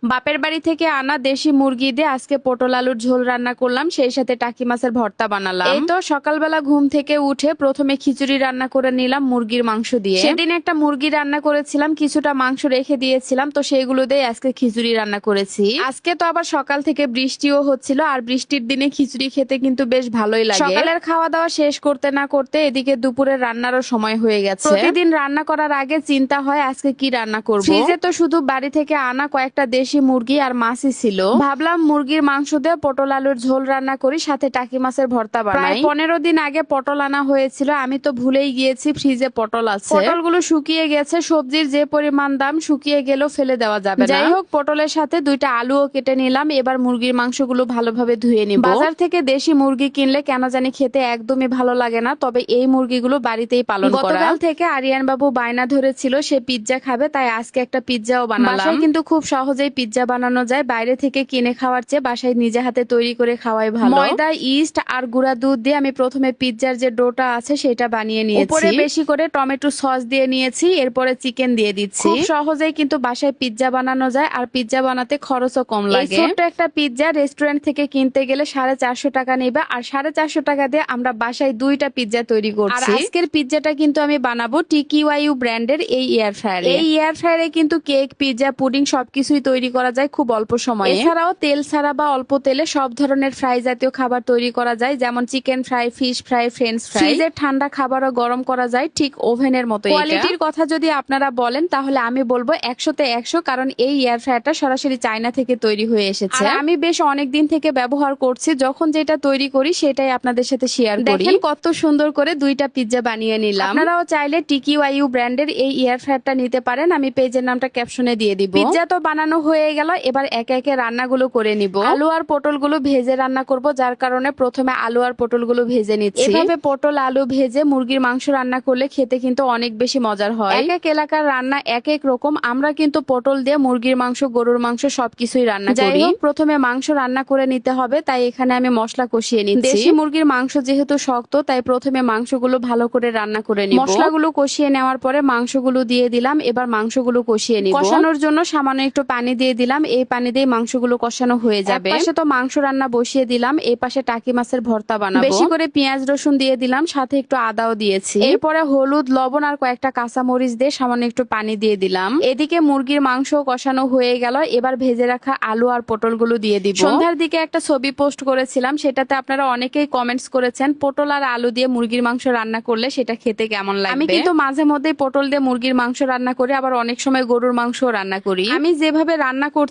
বাপের বাড়ি থেকে আনা দেশি মুরগি দিয়ে আজকে পটল আলুর ঝোল রান্না করলাম, সেই সাথে টাকি মাছের ভর্তা বানালাম। এই তো সকালবেলা ঘুম থেকে উঠে প্রথমে খিচুড়ি রান্না করে নিলাম মুরগির মাংস দিয়ে। সেদিন একটা মুরগি রান্না করেছিলাম, কিছুটা মাংস রেখে দিয়েছিলাম, তো সেইগুলো দিয়ে আজকে খিচুড়ি রান্না করেছি। আজকে তো আবার সকাল থেকে বৃষ্টিও হচ্ছিল, আর বৃষ্টির দিনে খিচুড়ি খেতে কিন্তু বেশ ভালোই লাগে। সকালের খাওয়া দাওয়া শেষ করতে না করতে এদিকে দুপুরের রান্নারও সময় হয়ে গেছে। প্রতিদিন রান্না করার আগে চিন্তা হয় আজকে কি রান্না করব। ফ্রিজে তো শুধু বাড়ি থেকে আনা কয়েকটা দেশি মুরগি আর মাছই ছিল। ভাবলাম মুরগির মাংস দিয়ে পটল আলুর ঝোল রান্না করি, সাথে টাকি মাছের ভর্তা বানাই। প্রায় 15 দিন আগে পটল আনা হয়েছিল, আমি তো ভুলেই গিয়েছি ফ্রিজে পটল আছে। পটলগুলো শুকিয়ে গেছে, সবজির যে পরিমাণ দাম শুকিয়ে গেলেও ফেলে দেওয়া যাবে না। যাই হোক, পটলের সাথে দুইটা আলুও কেটে নিলাম। এবার মুরগির মাংসগুলো ভালোভাবে ধুয়ে নিব। বাজার থেকে দেশি মুরগি কিনলে কেন জানি খেতে একদমই ভালো লাগে না, তবে এই মুরগিগুলো বাড়িতেই পালন করা। গতকাল থেকে আরিয়ান বাবু বায়না ধরেছিল সে পিৎজা খাবে, তাই আজকে একটা পিৎজাও বানালাম। বাসায় কিন্তু খুব সহজেই পিৎজা বানানো যায়, বাইরে থেকে কিনে খাওয়ার চেয়ে বাসায় নিজে হাতে তৈরি করে খাওয়াই ভালো। ময়দা, ইস্ট আর গুঁড়া দুধ দিয়ে আমি প্রথমে পিৎজার যে ডোটা আছে সেটা বানিয়ে নিয়েছি। উপরে বেশি করে টমেটো সস দিয়ে নিয়েছি, এরপরে চিকেন দিয়ে দিচ্ছি। খুব সহজেই কিন্তু বাসায় পিৎজা বানানো যায়, আর পিৎজা বানাতে খরচও কম লাগে। ছোট্ট একটা পিৎজা রেস্টুরেন্ট থেকে কিনতে গেলে 450 টাকা নেবে, আর 450 টাকা দিয়ে আমরা বাসায় দুইটা পিৎজা তৈরি করছি। আর আজকের পিৎজাটা কিন্তু আমি বানাবো টিকিওয়াইউ ব্র্যান্ডের এই এয়ার ফ্রায়ারে। এই এয়ার ফ্রায়ারে কিন্তু কেক, পিৎজা, পুডিং সবকিছুই তৈরি করা যায় খুব অল্প সময়ে। এছাড়াও তেল ছাড়া বা অল্প তেলে সব ধরনের ফ্রাই জাতীয় খাবার তৈরি করা যায়, যেমন chicken fry, fish fry, French fry. ফ্রিজের ঠান্ডা খাবারও গরম করা যায় ঠিক ওভেনের মতো। কোয়ালিটির কথা যদি আপনারা বলেন তাহলে আমি বলবো 100-তে 100, কারণ এই এয়ার ফ্রায়ারটা সরাসরি চায়না থেকে তৈরি হয়ে এসেছে। আর আমি বেশ অনেকদিন থেকে ব্যবহার করছি, যখন যেটা তৈরি করি সেটাই আপনাদের সাথে শেয়ার করি। দেখেন কত সুন্দর করে দুইটা পিৎজা বানিয়ে নিলাম। আপনারাও চাইলে টিকিওয়াইউ ব্র্যান্ডের এই এয়ার ফ্রায়ারটা নিতে পারেন, আমি পেজের নামটা ক্যাপশনে দিয়ে দিব। পিৎজা তো বানানো হয়ে গেল, এবার একে একে রান্নাগুলো করে নিব। আলু আর পটলগুলো ভেজে রান্না করব, যার কারণে প্রথমে আলু আর পটলগুলো ভেজে নিচ্ছি। এভাবে পটল আলু ভেজে মুরগির মাংস রান্না করলে খেতে কিন্তু অনেক বেশি মজার হয়। এক এক এলাকার রান্না এক এক রকম, আমরা কিন্তু পটল দিয়ে মুরগির মাংস, গরুর মাংস সবকিছুই রান্না করি। যাই হোক, প্রথমে মাংস রান্না করে নিতে হবে, তাই এখানে আমি মশলা কষিয়ে নিচ্ছি। দেশি মুরগির মাংস যেহেতু শক্ত, তাই প্রথমে মাংসগুলো ভালো করে রান্না করে নিব। মশলাগুলো কষিয়ে নেওয়ার পরে মাংসগুলো দিয়ে দিলাম, এবার মাংসগুলো কষিয়ে নিব। কষানোর জন্য সামান্য একটু পানি দিয়ে দিলাম, এই পানি দিয়ে মাংসগুলো কষানো হয়ে যাবে। এক পাশে তো মাংস রান্না বসিয়ে দিলাম, এই পাশে টাকি মাছের ভর্তা বানাবো। বেশি করে পেঁয়াজ রসুন দিয়ে দিলাম, সাথে একটু আদাও দিয়েছি। এরপরে হলুদ, লবণ আর কয়েকটা কাঁচামরিচ দিয়ে সামান্য একটু পানি দিয়ে দিলাম। এদিকে মুরগির মাংস কষানো হয়ে গেল, এবার ভেজে রাখা আলু আর পটলগুলো দিয়ে দিব। সন্ধ্যার দিকে একটা ছবি পোস্ট করেছিলাম, সেটাতে আপনারা অনেকেই কমেন্টস করেছেন পটল আর আলু দিয়ে মুরগির মাংস রান্না করলে সেটা খেতে কেমন লাগবে। আমি কিন্তু মাঝে মধ্যে পটল দিয়ে মুরগির মাংস রান্না করি, আবার অনেক সময় গরুর মাংস রান্না করি। আমি যেভাবে রান্না করছি